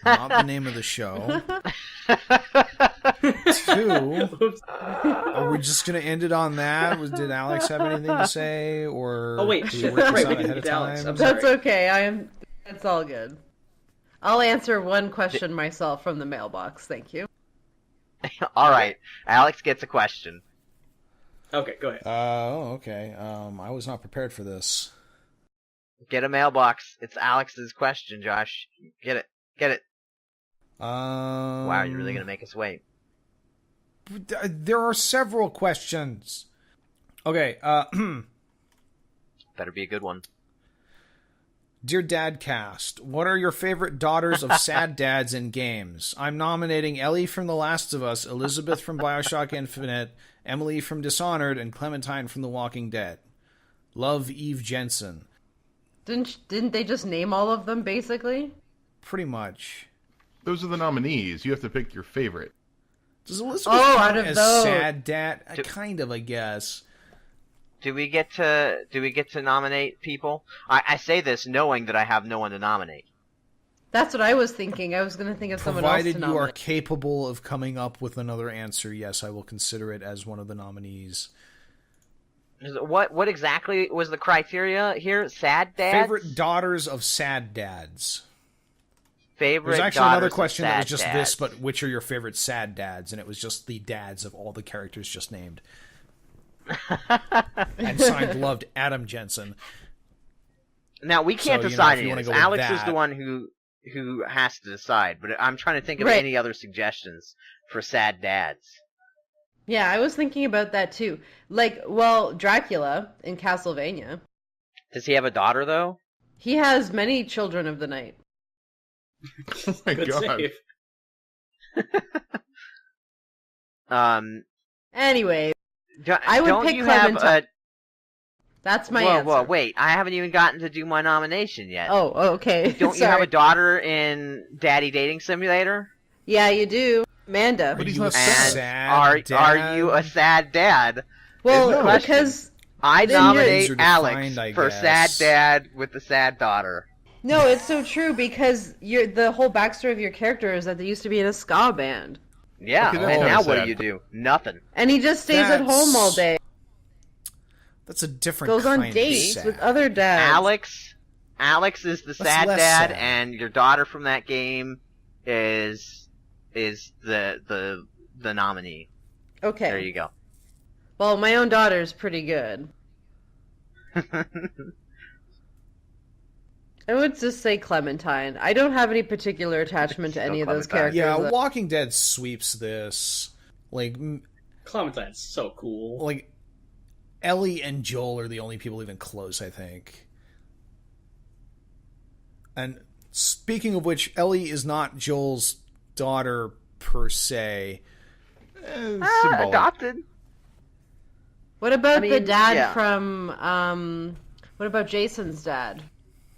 not the name of the show. 2, are we just gonna end it on that? Did Alex have anything to say, or wait, do we work this out ahead of Alex. time? Sorry. That's okay. It's all good. I'll answer one question myself from the mailbox. Thank you. All right, Alex gets a question. Okay, go ahead. Okay. I was not prepared for this. Get a mailbox. It's Alex's question, Josh. Get it. Wow, you're really gonna make us wait. There are several questions. Okay. Better be a good one. Dear Dadcast, what are your favorite daughters of sad dads in games? I'm nominating Ellie from The Last of Us, Elizabeth from BioShock Infinite, Emily from Dishonored, and Clementine from The Walking Dead. Love, Eve Jensen. Didn't they just name all of them, basically? Pretty much. Those are the nominees. You have to pick your favorite. Does Elizabeth count as those. sad dad? Kind of, I guess. Do we get to nominate people? I say this knowing that I have no one to nominate. That's what I was thinking. I was going to think of someone else to Provided nominate. you are capable of coming up with another answer, yes, I will consider it as one of the nominees. What exactly was the criteria here? Sad dads? Favorite daughters of sad dads. Favorite There's actually daughters another of question that was sad just dads. this, but which are your favorite sad dads? And it was just the dads of all the characters just named. And signed, loved Adam Jensen. Now, we can't So, decide if you any wanna of this. go with Alex is that- the one who has to decide, but I'm trying to think of Right. any other suggestions for sad dads. Yeah, I was thinking about that too. Like, well, Dracula in Castlevania. Does he have a daughter, though? He has many children of the night. Oh my Good god. save. Anyway, Do, I would don't pick you Clementine. have a... that's my Whoa, answer. whoa, wait. I haven't even gotten to do my nomination yet. Oh, okay. Don't you Sorry. have a daughter in Daddy Dating Simulator? Yeah, you do. Amanda. But he's you not a And sad are dad? you a sad dad? Well, No. because I Then nominate you're- Alex These are defined, I for guess. sad dad with the sad daughter. no, it's so true because the whole backstory of your character is that they used to be in a ska band, Yeah, Okay, that's and kinda now what sad. do you do? Nothing. and he just stays at home all day, That's a different goes kind on of dates sad. with other dads. Alex is the That's sad less dad, sad. and your daughter from that game is the nominee. Okay. There you go. Well, my own daughter's pretty good. I would just say Clementine. I don't have any particular attachment to Still any of those Clementine. characters. Yeah, Walking Dead sweeps this. Like Clementine's so cool. Ellie and Joel are the only people even close, I think. And speaking of which, Ellie is not Joel's daughter per se. Symbolic. Adopted. What about I mean, the dad yeah. from what about Jason's dad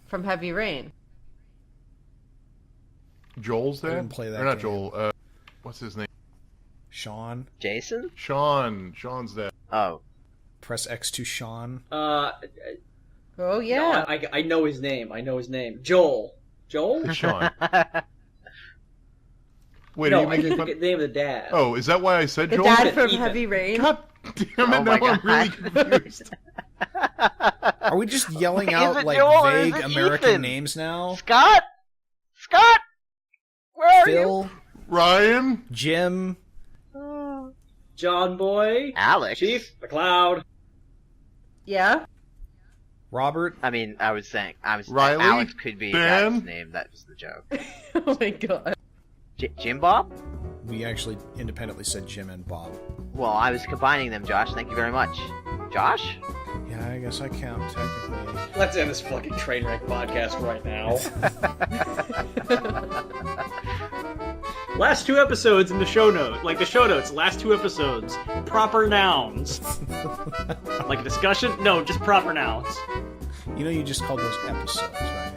from Heavy Rain? Joel's dad? didn't play that Or not game. Joel. What's his name? Sean. Jason? Sean. Sean's dad. Oh. Press X to Sean. Oh No, yeah. I know his name. I know his name. Joel. Joel? It's Sean. Wait, are No, you I making think fun? the name of the dad. Oh, is that why I said The Joel? dad from Ethan. Heavy Rain. God damn it! Oh my now I'm really God. confused. Are we just yelling Is out it like Joel or is vague it American Ethan? names now? Scott? Scott? Where are you? Phil, Ryan. Jim. John Boy. Alex. Chief MacLeod. Yeah. Robert. I mean, Riley? Alex could be Dan? his name. That was the joke. Oh my god. Jim Bob? We actually independently said Jim and Bob. Well, I was combining them, Josh. Thank you very much. Josh? Yeah, I guess I count technically. Let's end this fucking train wreck podcast right now. Last two episodes in the show notes, last two episodes, proper nouns. Like a discussion? No, just proper nouns. You know, you just called those episodes, right?